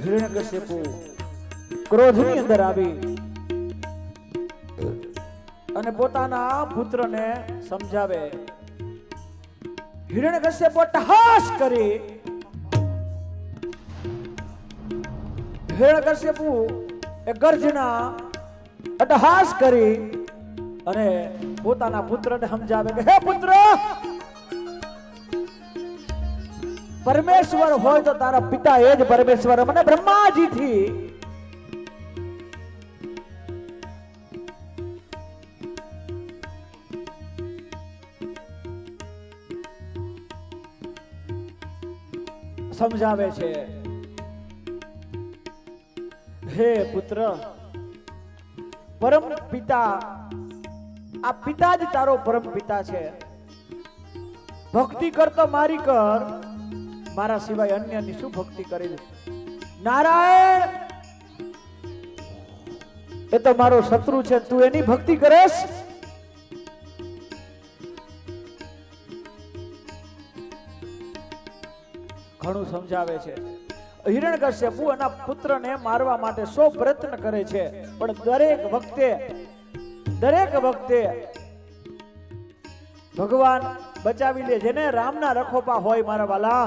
હિરણ્યકશ્યપુ ક્રોધની અંદર આવી અને પોતાના પુત્રને સમજાવે. હિરણ્યકશ્યપુ અટ્ટહાસ કરી હિરણ્યકશ્યપુ એ ગર્જના અટ્ટહાસ કરી અને પોતાના પુત્રને સમજાવે કે હે પુત્ર, પરમેશ્વર હોય તો તારા પિતા એ જ પરમેશ્વર, મને બ્રહ્માજી થી સમજાવે છે. હે પુત્ર, પરમ પિતા, આ પિતા જ તારો પરમ પિતા છે. ભક્તિ કરતો મારી કર, મારા સિવાય અન્યની શું ભક્તિ કરી? નારાયણ એ તો મારો શત્રુ છે, તું એની ભક્તિ કરેશ? ઘણું સમજાવે છે. હિરણ્યકશ્યપુ એના પુત્રને મારવા માટે 100 પ્રયત્ન કરે છે, પણ દરેક વખતે ભગવાન બચાવી લે. જેને રામના રખોપા હોય મારા વાલા,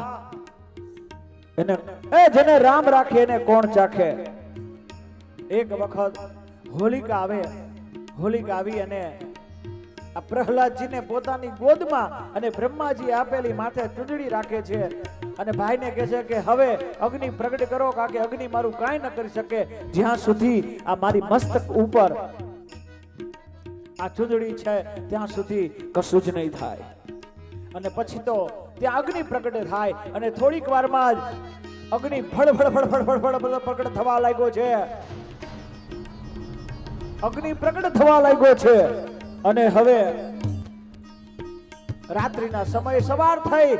જેને રામ રાખે એને કોણ ચાખે? એક વખત હોલિકા આવી અને આ પ્રહલાદજીને પોતાની ગોદમાં અને બ્રહ્માજી આપેલી માથે ચૂંદડી રાખે છે અને ભાઈને કહે છે કે હવે અગ્નિ પ્રગટ કરો, કારણ કે અગ્નિ મારું કાંઈ ન કરી શકે જ્યાં સુધી આ મારી મસ્તક ઉપર આ ચૂંદડી છે ત્યાં સુધી કશું જ નહીં થાય. અને પછી તો ત્યાં અગ્નિ પ્રગટ થાય અને થોડીક વારમાં જ અગ્નિ ફળ પ્રગટ થવા લાગ્યો છે. અગ્નિ પ્રગટ થવા લાગ્યો છે અને હવે રાત્રિના સમયે સવાર થઈ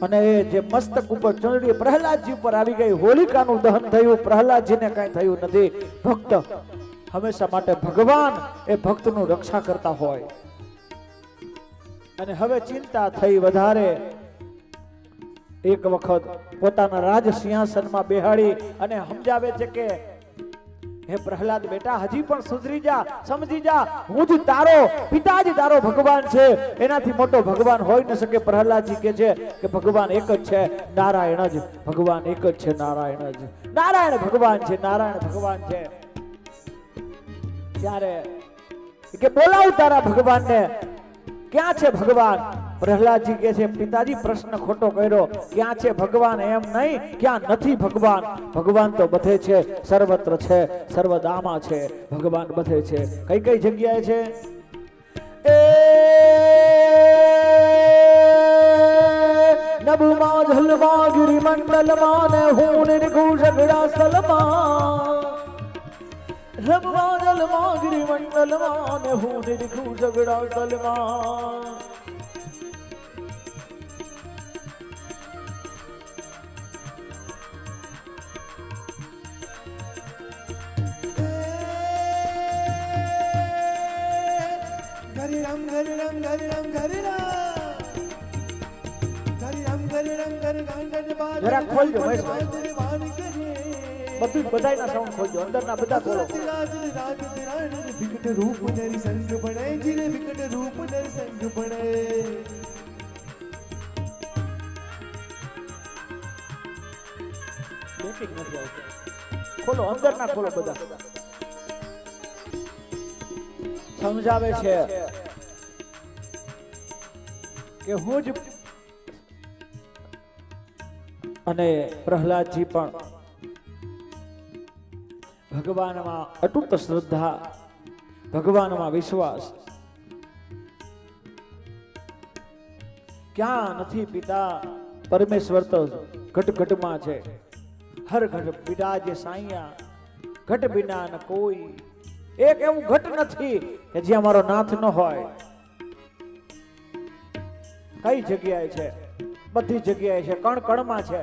અને એ જે મસ્તક ઉપર ચૂંદડી પ્રહલાદજી ઉપર આવી ગઈ. હોલિકાનું દહન થયું, પ્રહલાદજીને કઈ થયું નથી. ભક્ત હંમેશા માટે ભગવાન એ ભક્તનું રક્ષા કરતા હોય. અને હવે ચિંતા થઈ વધારે. એક વખત પોતાના રાજ સિંહાસનમાં બેહાડી અને સમજાવે છે કે હે પ્રહલાદ બેટા, હજી પણ સુધરી જા, સમજી જા, હું જ તારો પિતા જ તારો ભગવાન છે, એનાથી મોટો ભગવાન હોઈ ન શકે. પ્રહલાદજી કે છે કે ભગવાન એક જ છે, નારાયણ જ ભગવાન એક જ છે, નારાયણ જ, નારાયણ ભગવાન છે, નારાયણ ભગવાન છે. ત્યારે કે બોલાવ તારા ભગવાનને, ક્યાં છે ભગવાન? પ્રહલાદજી કે છે પિતાજી પ્રશ્ન ખોટો કર્યો, ક્યાં છે ભગવાન એમ નહીં, ક્યાં નથી ભગવાન? ભગવાન તો બધે છે, સર્વત્ર છે, સર્વદામાં છે, ભગવાન બધે છે. કઈ કઈ જગ્યાએ છે? નભમાં જલમાં ગિરિમંડલમાં ને હું નિર્ઘુષ વિરાસલમાં, નભમાં જલમાં ગિરિમંડલમાં ને હું નિર્ઘુષ વિરાસલમાં. Gari ram gari ram gari ram gari ram gari ram gari ram gari ram gari ram. જરા ખોલજો ભાઈ, બધું બધાયના સાઉન્ડ ખોલજો, અંદરના બધા ખોલો. વિકટ રૂપ નરી સંગ બણે, જીને વિકટ રૂપ નરી સંગ બણે. બેટિંગ નથી આવતું, ખોલો, અંદરના ખોલો બધા. સમજાવે છે કે હું જ, અને પ્રહલાદજી પણ ભગવાનમાં અતૂટ શ્રદ્ધા, ભગવાનમાં વિશ્વાસ. ક્યાં નથી પિતા? પરમેશ્વર તો ઘટ ઘટમાં છે. હર ઘટ બિરાજે સાઈયા, ઘટ બિના ન કોઈ. એક એવું ઘટ નથી કે જ્યાં મારો નાથ ન હોય. કઈ જગ્યાએ છે? બધી જગ્યાએ છે, કણ કણમાં છે.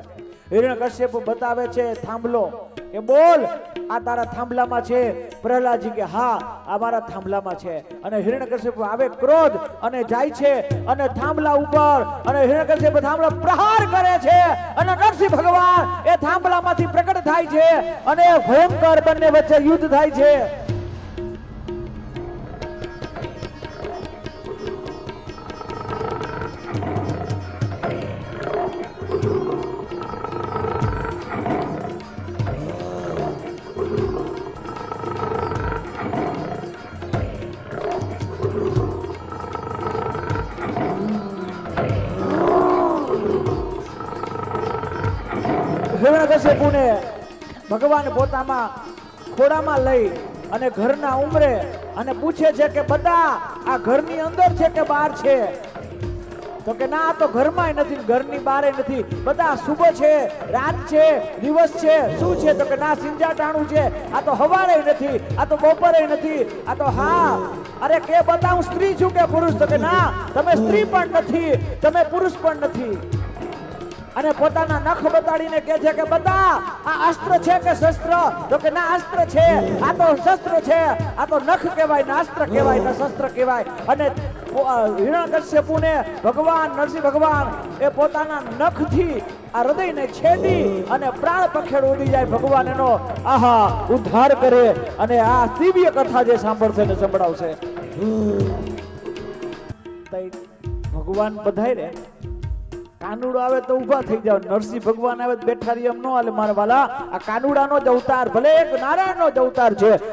હિરણ્યકશ્યપ બતાવે છે થાંભલો કે બોલ આ તારા થાંભલામાં છે. પ્રહલાદજી કે હા આ મારા થાંભલામાં છે. અને હિરણ્યકશ્યપ આવે ક્રોધ અને જાય છે અને થાંભલા ઉપર અને હિરણ્યકશ્યપ થાંભલા પ્રહાર કરે છે અને નરસિંહ ભગવાન એ થાંભલામાંથી પ્રકટ થાય છે અને ભયંકર બંને વચ્ચે યુદ્ધ થાય છે. હિરણ્યકશ્યપુને ભગવાન પોતામાં ખોડામાં લઈ અને ઘરના ઉંમરે અને પૂછે છે કે બધા આ ઘરની અંદર છે કે બહાર છે? તો કે ના આ તો ઘરમાં નથી ઘરની બહાર નથી. બધા શુભ છે, રાત છે, દિવસ છે, શું છે? તો કે ના સિંજાટાણું છે. આ તો હવારે નથી, આ તો બપોરે નથી, આ તો હા. અરે કે બધા હું સ્ત્રી છું કે પુરુષ? તો કે ના તમે સ્ત્રી પણ નથી, તમે પુરુષ પણ નથી. અને પોતાના નખ બતાડીને કહે છે કે બધા આ અસ્ત્ર છે કે શસ્ત્ર? તો કે ના અસ્ત્ર છે, આ તો શસ્ત્ર છે. આ તો નખ કહેવાય ને અસ્ત્ર કહેવાય ને શસ્ત્ર કહેવાય. અને હિરણ્યકશ્યપુને ભગવાન નરસિંહ ભગવાન એ પોતાના નખથી આ હૃદયને છેદી અને પ્રાણ પખેડ ઉડી જાય. ભગવાન એનો આહા ઉદ્ધાર કરે અને આ દિવ્ય કથા જે સાંભળશે ને સંભળાવશે. ભગવાન બધાય રે કાનુડો આવે તો ઊભા થઈ જાવ, નરસિંહ ભગવાન આવે તો બેઠા રહી એમ ન હાલે મારા વાલા. આ કાનુડાનો જ અવતાર, ભલે એક નારાયણનો જ અવતાર છે,